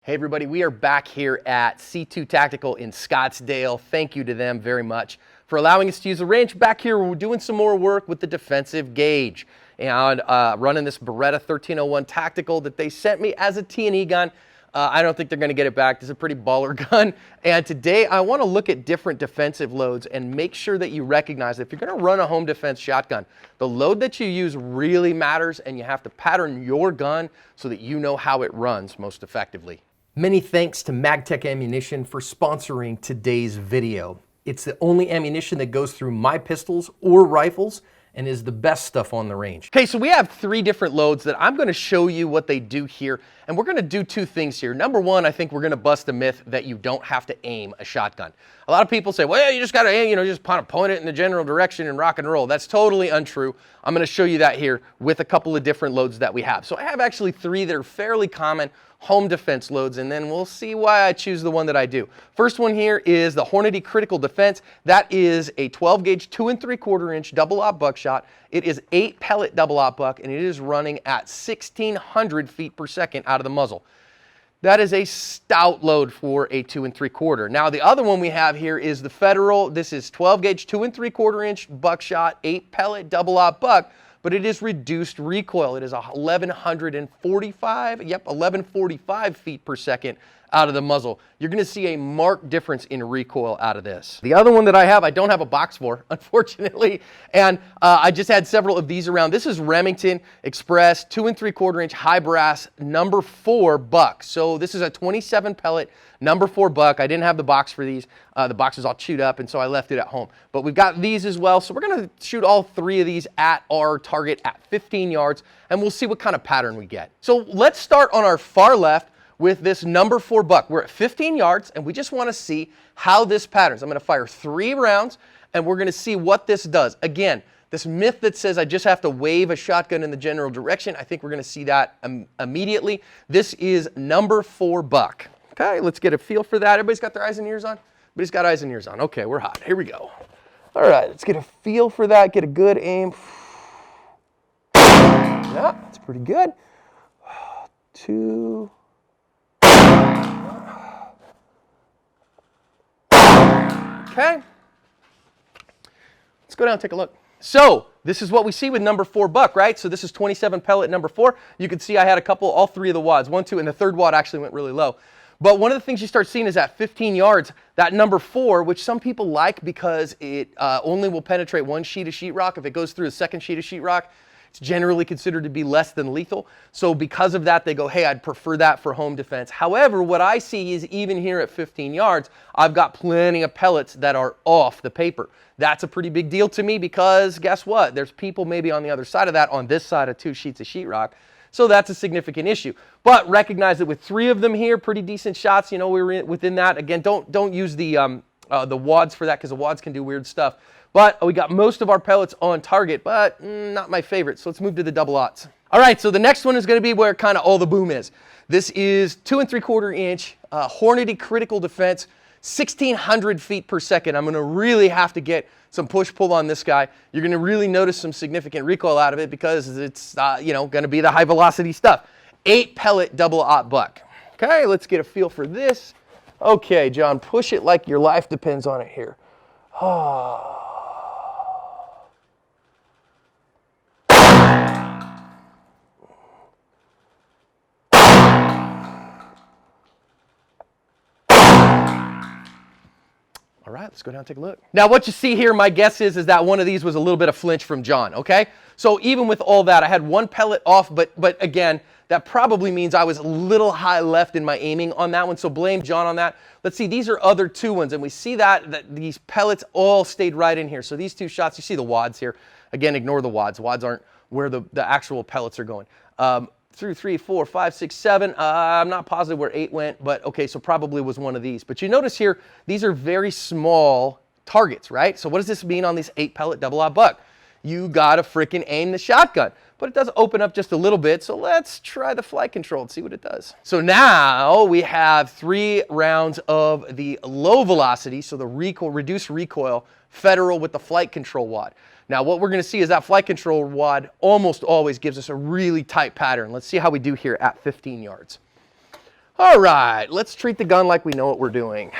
Hey everybody, we are back here at C2 Tactical in Scottsdale. Thank you to them very much for allowing us to use the range. Back here, we're doing some more work with the defensive gauge and running this Beretta 1301 Tactical that they sent me as a T&E gun. I don't think they're going to get it back. This is a pretty baller gun. And today I want to look at different defensive loads and make sure that you recognize that if you're going to run a home defense shotgun, the load that you use really matters, and you have to pattern your gun so that you know how it runs most effectively. Many thanks to Magtech Ammunition for sponsoring today's video. It's the only ammunition that goes through my pistols or rifles and is the best stuff on the range. Okay, so we have three different loads that I'm gonna show you what they do here, and we're gonna do two things here. Number one, I think we're gonna bust a myth that you don't have to aim a shotgun. A lot of people say, well, yeah, you just gotta aim, just point it in the general direction and rock and roll. That's totally untrue. I'm gonna show you that here with a couple of different loads that we have. So I have actually three that are fairly common home defense loads, and then we'll see why I choose the one that I do. First one here is the Hornady Critical Defense. That is a 12 gauge 2 3/4 inch double aught buckshot. It is 8 pellet double aught buck, and it is running at 1,600 feet per second out of the muzzle. That is a stout load for a 2 3/4. Now the other one we have here is the Federal. This is 12 gauge 2 3/4 inch buckshot, 8 pellet double aught buck, but it is reduced recoil. It is 1145 feet per second out of the muzzle. You're gonna see a marked difference in recoil out of this. The other one that I have, I don't have a box for, unfortunately, and I just had several of these around. This is Remington Express 2 3/4 inch high brass number 4 buck. So this is a 27 pellet number 4 buck. I didn't have the box for these. The box was all chewed up, and so I left it at home. But we've got these as well. So we're gonna shoot all three of these at our target at 15 yards, and we'll see what kind of pattern we get. So let's start on our far left with this number 4 buck. We're at 15 yards, and we just want to see how this patterns. I'm going to fire 3 rounds, and we're going to see what this does. Again, this myth that says I just have to wave a shotgun in the general direction, I think we're going to see that immediately. This is number 4 buck. Okay, let's get a feel for that. Everybody's got their eyes and ears on? Everybody's got eyes and ears on. Okay, we're hot. Here we go. All right, let's get a feel for that, get a good aim. Yeah, that's pretty good. 2. Okay, let's go down and take a look. So this is what we see with number 4 buck, right? So this is 27 pellet number 4. You can see I had all 3 of the wads, 1, 2, and the third wad actually went really low. But one of the things you start seeing is at 15 yards, that number 4, which some people like because it only will penetrate 1 sheet of sheetrock. If it goes through a second sheet of sheetrock, it's generally considered to be less than lethal. So because of that, they go, hey, I'd prefer that for home defense. However, what I see is even here at 15 yards, I've got plenty of pellets that are off the paper. That's a pretty big deal to me because guess what? There's people maybe on the other side of that, on this side of 2 sheets of sheetrock. So that's a significant issue. But recognize that with 3 of them here, pretty decent shots, we were within that. Again, don't use the wads for that because the wads can do weird stuff. But we got most of our pellets on target, but not my favorite. So let's move to the double aughts. All right, so the next one is going to be where kind of all the boom is. This is 2 3/4 inch Hornady Critical Defense, 1,600 feet per second. I'm going to really have to get some push-pull on this guy. You're going to really notice some significant recoil out of it because it's going to be the high-velocity stuff. 8 pellet double aught buck. Okay, let's get a feel for this. Okay, John, push it like your life depends on it here. Oh. All right, let's go down and take a look. Now what you see here, my guess is that one of these was a little bit of flinch from John, okay? So even with all that, I had 1 pellet off, but again, that probably means I was a little high left in my aiming on that one, so blame John on that. Let's see, these are other 2 ones, and we see that these pellets all stayed right in here. So these 2 shots, you see the wads here. Again, ignore the wads. Wads aren't where the actual pellets are going. Through 3, 4, 5, 6, 7. I'm not positive where 8 went, but okay, so probably was one of these. But you notice here, these are very small targets, right? So what does this mean on these 8 pellet double aught buck? You gotta frickin' aim the shotgun. But it does open up just a little bit, so let's try the flight control and see what it does. So now we have 3 rounds of the low velocity, so the reduced recoil Federal with the flight control wad. Now what we're going to see is that flight control wad almost always gives us a really tight pattern. Let's see how we do here at 15 yards. All right, let's treat the gun like we know what we're doing.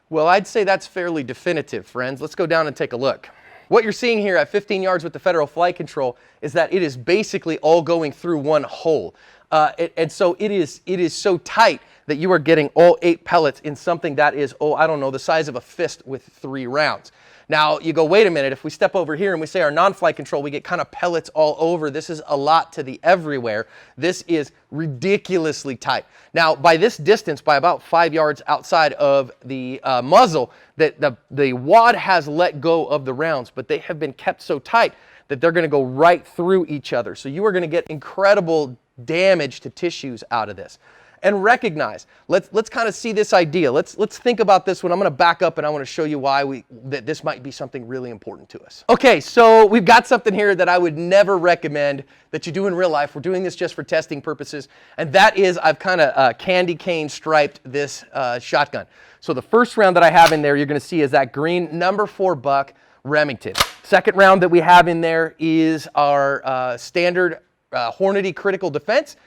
Well, I'd say that's fairly definitive, friends. Let's go down and take a look. What you're seeing here at 15 yards with the Federal Flight Control is that it is basically all going through one hole. And so it is so tight that you are getting all 8 pellets in something that is, oh, I don't know, the size of a fist with 3 rounds. Now, you go, wait a minute, if we step over here and we say our non-flight control, we get kind of pellets all over. This is a lot to the everywhere. This is ridiculously tight. Now, by this distance, by about 5 yards outside of the muzzle, the wad has let go of the rounds, but they have been kept so tight that they're going to go right through each other. So you are going to get incredible damage to tissues out of this. And recognize, let's kind of see this idea. Let's think about this one. I'm going to back up and I want to show you why that this might be something really important to us. Okay, so we've got something here that I would never recommend that you do in real life. We're doing this just for testing purposes, and that is I've kind of candy cane striped this shotgun. So the first round that I have in there, you're going to see is that green number 4 buck Remington. Second round that we have in there is our standard Hornady Critical Defense.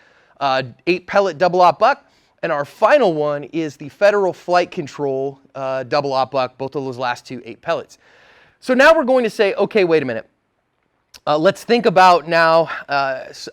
8 pellet double-aught buck, and our final one is the Federal Flight Control double-aught buck, both of those last 2 8 pellets. So now we're going to say, okay, wait a minute. Let's think about now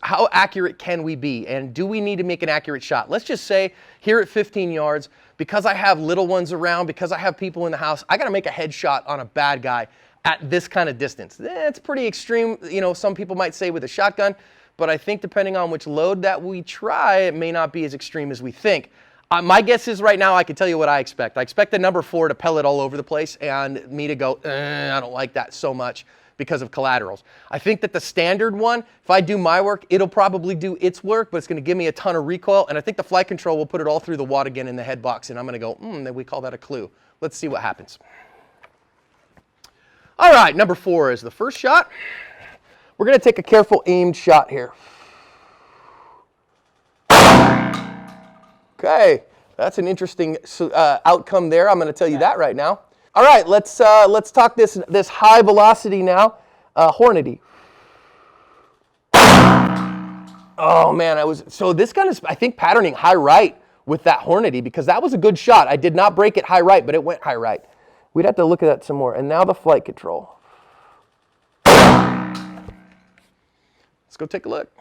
how accurate can we be, and do we need to make an accurate shot? Let's just say here at 15 yards, because I have little ones around, because I have people in the house, I got to make a headshot on a bad guy at this kind of distance. It's pretty extreme, you know, some people might say with a shotgun, but I think depending on which load that we try, it may not be as extreme as we think. My guess is right now I can tell you what I expect. I expect the number 4 to pellet all over the place and me to go, I don't like that so much because of collaterals. I think that the standard one, if I do my work, it'll probably do its work, but it's going to give me a ton of recoil, and I think the flight control will put it all through the wad again in the head box, and I'm going to go, then we call that a clue. Let's see what happens. All right, number 4 is the first shot. We're going to take a careful aimed shot here. Okay, that's an interesting outcome there. I'm going to tell you that right now. All right, let's talk this high velocity now. Hornady. Oh man, so this gun is, I think, patterning high right with that Hornady because that was a good shot. I did not break it high right, but it went high right. We'd have to look at that some more. And now the flight control. Let's go take a look.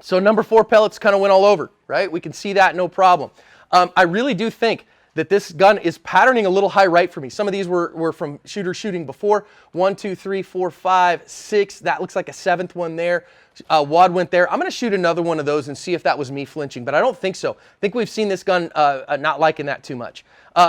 So number 4 pellets kind of went all over, right? We can see that, no problem. I really do think that this gun is patterning a little high right for me. Some of these were from shooting before. 1, 2, 3, 4, 5, 6. That looks like a 7th one there. Wad went there. I'm going to shoot another one of those and see if that was me flinching, but I don't think so. I think we've seen this gun not liking that too much.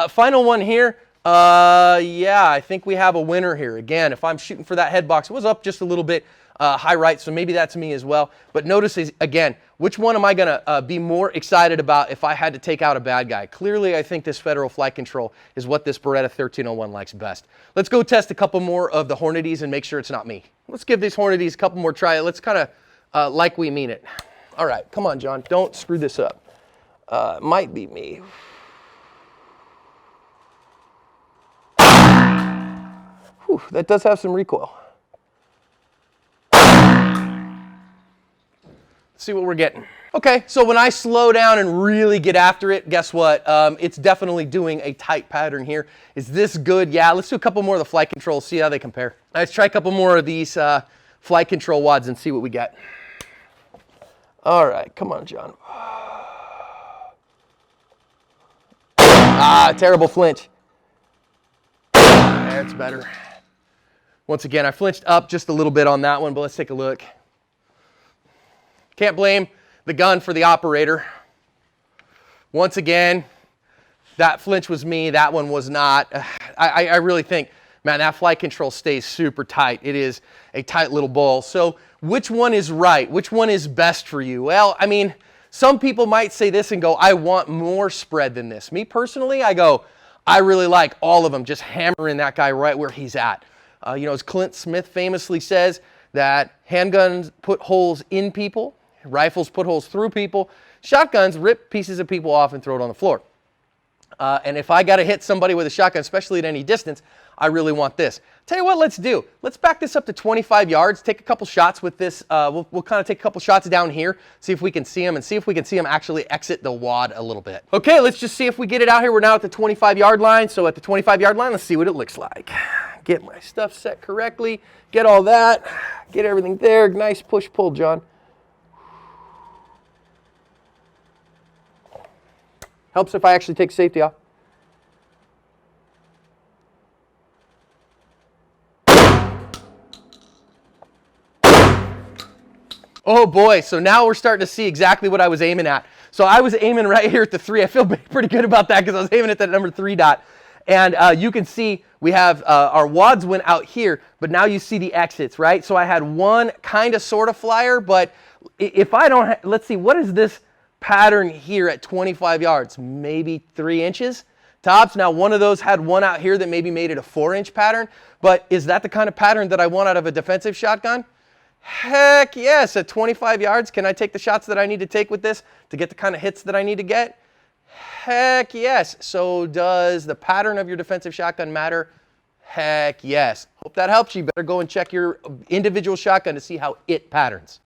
Final one here. Yeah, I think we have a winner here. Again, if I'm shooting for that head box, it was up just a little bit high right, so maybe that's me as well. But notice, again, which one am I going to be more excited about if I had to take out a bad guy? Clearly, I think this Federal Flight Control is what this Beretta 1301 likes best. Let's go test a couple more of the Hornadys and make sure it's not me. Let's give these Hornadys a couple more try. Let's kind of like we mean it. All right, come on, John. Don't screw this up. It might be me. Whew, that does have some recoil. See what we're getting. Okay, so when I slow down and really get after it, guess what? It's definitely doing a tight pattern here. Is this good? Yeah, let's do a couple more of the flight controls, see how they compare. Let's try a couple more of these flight control wads and see what we get. All right, come on, John. Terrible flinch. That's better. Once again, I flinched up just a little bit on that one, but let's take a look. Can't blame the gun for the operator. Once again, that flinch was me, that one was not. I really think, man, that flight control stays super tight. It is a tight little ball. So which one is right? Which one is best for you? Well, I mean, some people might say this and go, I want more spread than this. Me personally, I go, I really like all of them, just hammering that guy right where he's at. You know, as Clint Smith famously says, that handguns put holes in people, rifles put holes through people, shotguns rip pieces of people off and throw it on the floor. And if I got to hit somebody with a shotgun, especially at any distance, I really want this. Tell you what, let's do. Let's back this up to 25 yards, take a couple shots with this. We'll kind of take a couple shots down here, see if we can see them, and see if we can see them actually exit the wad a little bit. Okay, let's just see if we get it out here. We're now at the 25-yard line. So at the 25-yard line, let's see what it looks like. Get my stuff set correctly, get all that, get everything there. Nice push-pull, John. Helps if I actually take safety off. Oh boy, so now we're starting to see exactly what I was aiming at. So I was aiming right here at the 3. I feel pretty good about that because I was aiming at that number 3 dot. And you can see we have our wads went out here, but now you see the exits, right? So I had one kind of sort of flyer, but if I don't, let's see, what is this pattern here at 25 yards? Maybe 3 inches tops. Now one of those had one out here that maybe made it a 4-inch pattern, but is that the kind of pattern that I want out of a defensive shotgun? Heck yes. At 25 yards, can I take the shots that I need to take with this to get the kind of hits that I need to get? Heck yes. So does the pattern of your defensive shotgun matter? Heck yes. Hope that helps you. Better go and check your individual shotgun to see how it patterns.